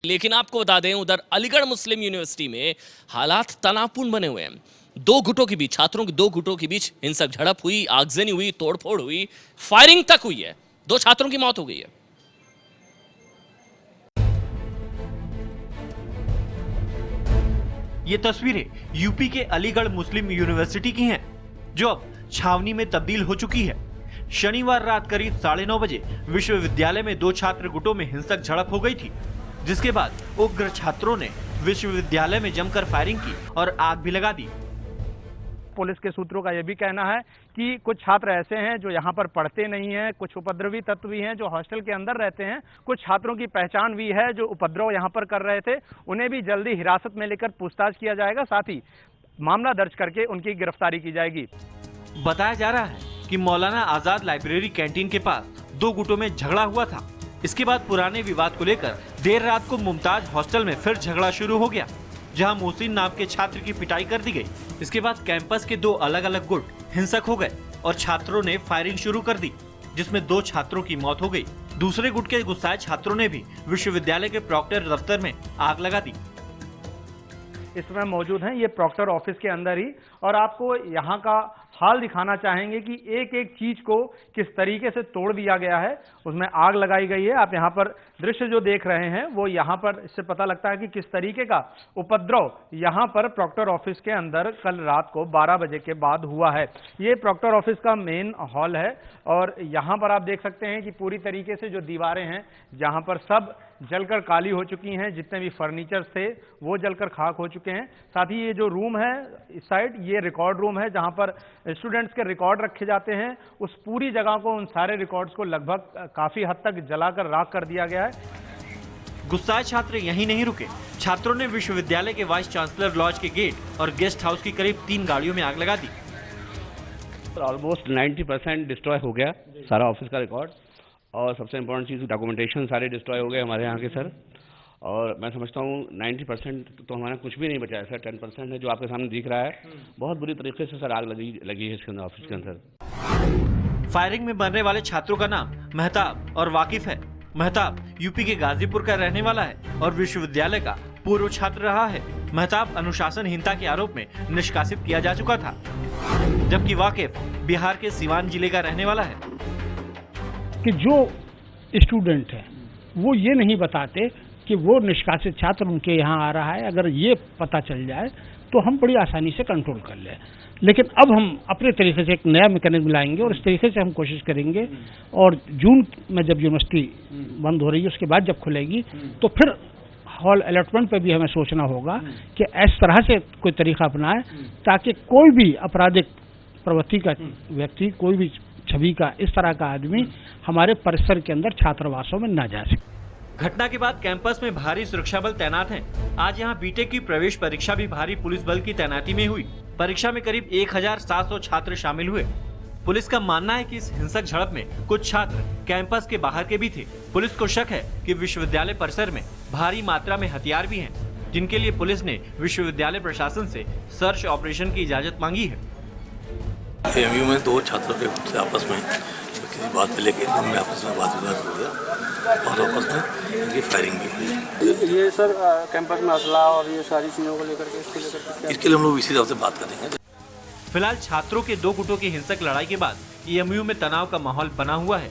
लेकिन आपको बता दें, उधर अलीगढ़ मुस्लिम यूनिवर्सिटी में हालात तनावपूर्ण बने हुए हैं। दो गुटों के बीच, छात्रों के दो गुटों के बीच हिंसक झड़प हुई, आगजनी हुई, तोड़फोड़ हुई, फायरिंग तक हुई है। 2 छात्रों की मौत हो गई है। ये तस्वीरें यूपी के अलीगढ़ मुस्लिम यूनिवर्सिटी की हैं, जो अब छावनी में तब्दील हो चुकी है। शनिवार रात करीब 9:30 बजे विश्वविद्यालय में 2 छात्र गुटों में हिंसक झड़प हो गई थी, जिसके बाद उग्र छात्रों ने विश्वविद्यालय में जमकर फायरिंग की और आग भी लगा दी। पुलिस के सूत्रों का यह भी कहना है कि कुछ छात्र ऐसे हैं जो यहाँ पर पढ़ते नहीं हैं, कुछ उपद्रवी तत्व भी हैं जो हॉस्टल के अंदर रहते हैं, कुछ छात्रों की पहचान भी है जो उपद्रव यहाँ पर कर रहे थे, उन्हें भी जल्दी हिरासत में लेकर पूछताछ किया जाएगा, साथ ही मामला दर्ज करके उनकी गिरफ्तारी की जाएगी। बताया जा रहा है कि मौलाना आजाद लाइब्रेरी कैंटीन के पास 2 गुटों में झगड़ा हुआ था। इसके बाद पुराने विवाद को लेकर देर रात को मुमताज हॉस्टल में फिर झगड़ा शुरू हो गया, जहां मोहसिन नाम के छात्र की पिटाई कर दी गई। इसके बाद कैंपस के 2 अलग अलग गुट हिंसक हो गए और छात्रों ने फायरिंग शुरू कर दी, जिसमें 2 छात्रों की मौत हो गई। दूसरे गुट के गुस्साए छात्रों ने भी विश्वविद्यालय के प्रॉक्टर दफ्तर में आग लगा दी। इस समय मौजूद हैं ये प्रॉक्टर ऑफिस के अंदर ही, और आपको यहाँ का हाल दिखाना चाहेंगे कि एक एक चीज को किस तरीके से तोड़ दिया गया है, उसमें आग लगाई गई है। आप यहाँ पर दृश्य जो देख रहे हैं वो यहाँ पर इससे पता लगता है कि किस तरीके का उपद्रव यहाँ पर प्रॉक्टर ऑफिस के अंदर कल रात को 12 बजे के बाद हुआ है। ये प्रॉक्टर ऑफिस का मेन हॉल है और यहाँ पर आप देख सकते हैं कि पूरी तरीके से जो दीवारें हैं जहाँ पर सब जलकर काली हो चुकी हैं, जितने भी फर्नीचर थे वो जलकर खाक हो चुके हैं। साथ ही ये जो रूम है इस साइड, ये रिकॉर्ड रूम है जहाँ पर स्टूडेंट्स के रिकॉर्ड रखे जाते हैं। उस पूरी जगह को, उन सारे रिकॉर्ड्स को लगभग काफी हद तक जलाकर राख कर दिया गया है। गुस्साए छात्र यहीं नहीं रुके। छात्रों ने विश्वविद्यालय के वाइस चांसलर लॉज के गेट और गेस्ट हाउस की करीब 3 गाड़ियों में आग लगा दी। ऑलमोस्ट 90% डिस्ट्रॉय हो गया सारा ऑफिस का रिकॉर्ड, और सबसे इम्पोर्टेंट चीज़ डॉक्यूमेंटेशन सारे डिस्ट्रॉय हो गए हमारे यहाँ के सर। और मैं समझता हूँ 90% तो हमारा कुछ भी नहीं बचा है सर। 10% है जो आपके सामने दिख रहा है। बहुत बुरी तरीके से सर आग लगी है इसके अंदर, ऑफिस के अंदर। फायरिंग में मरने वाले छात्रों का नाम महताब और वाकिफ है। महताब यूपी के गाजीपुर का रहने वाला है और विश्वविद्यालय का पूर्व छात्र रहा है। महताब अनुशासनहीनता के आरोप में निष्कासित किया जा चुका था, जबकि वाकिफ बिहार के सीवान जिले का रहने वाला है। कि जो स्टूडेंट है वो ये नहीं बताते कि वो निष्कासित छात्र उनके यहाँ आ रहा है। अगर ये पता चल जाए तो हम बड़ी आसानी से कंट्रोल कर लें, लेकिन अब हम अपने तरीके से एक नया मैकेनिज्म लाएंगे और इस तरीके से हम कोशिश करेंगे। और जून में जब यूनिवर्सिटी बंद हो रही है उसके बाद जब खुलेगी तो फिर हॉल अलॉटमेंट पे भी हमें सोचना होगा कि इस तरह से कोई तरीका अपनाएं ताकि कोई भी आपराधिक प्रवृत्ति का व्यक्ति, कोई भी छवि का इस तरह का आदमी हमारे परिसर के अंदर छात्रावासों में न जा सके। घटना के बाद कैंपस में भारी सुरक्षा बल तैनात हैं। आज यहां बीटेक की प्रवेश परीक्षा भी भारी पुलिस बल की तैनाती में हुई। परीक्षा में करीब 1700 छात्र शामिल हुए। पुलिस का मानना है कि इस हिंसक झड़प में कुछ छात्र कैंपस के बाहर के भी थे। पुलिस को शक है कि विश्वविद्यालय परिसर में भारी मात्रा में हथियार भी हैं, जिनके लिए पुलिस ने विश्वविद्यालय प्रशासन से सर्च ऑपरेशन की इजाजत मांगी है। एमयू में 2 छात्रों के गुट से आपस में किसी बात को लेकर इनमें आपस में बात विवाद हो गया और आपस में इनकी फायरिंग भी हुई। ये सर कैंपस में असला और ये सारी चीज़ों को लेकर के इसके लिए हम लोग इसी तरह से बात करेंगे। फिलहाल छात्रों के 2 गुटों की हिंसक लड़ाई के बाद एमयू में तनाव का माहौल बना हुआ है।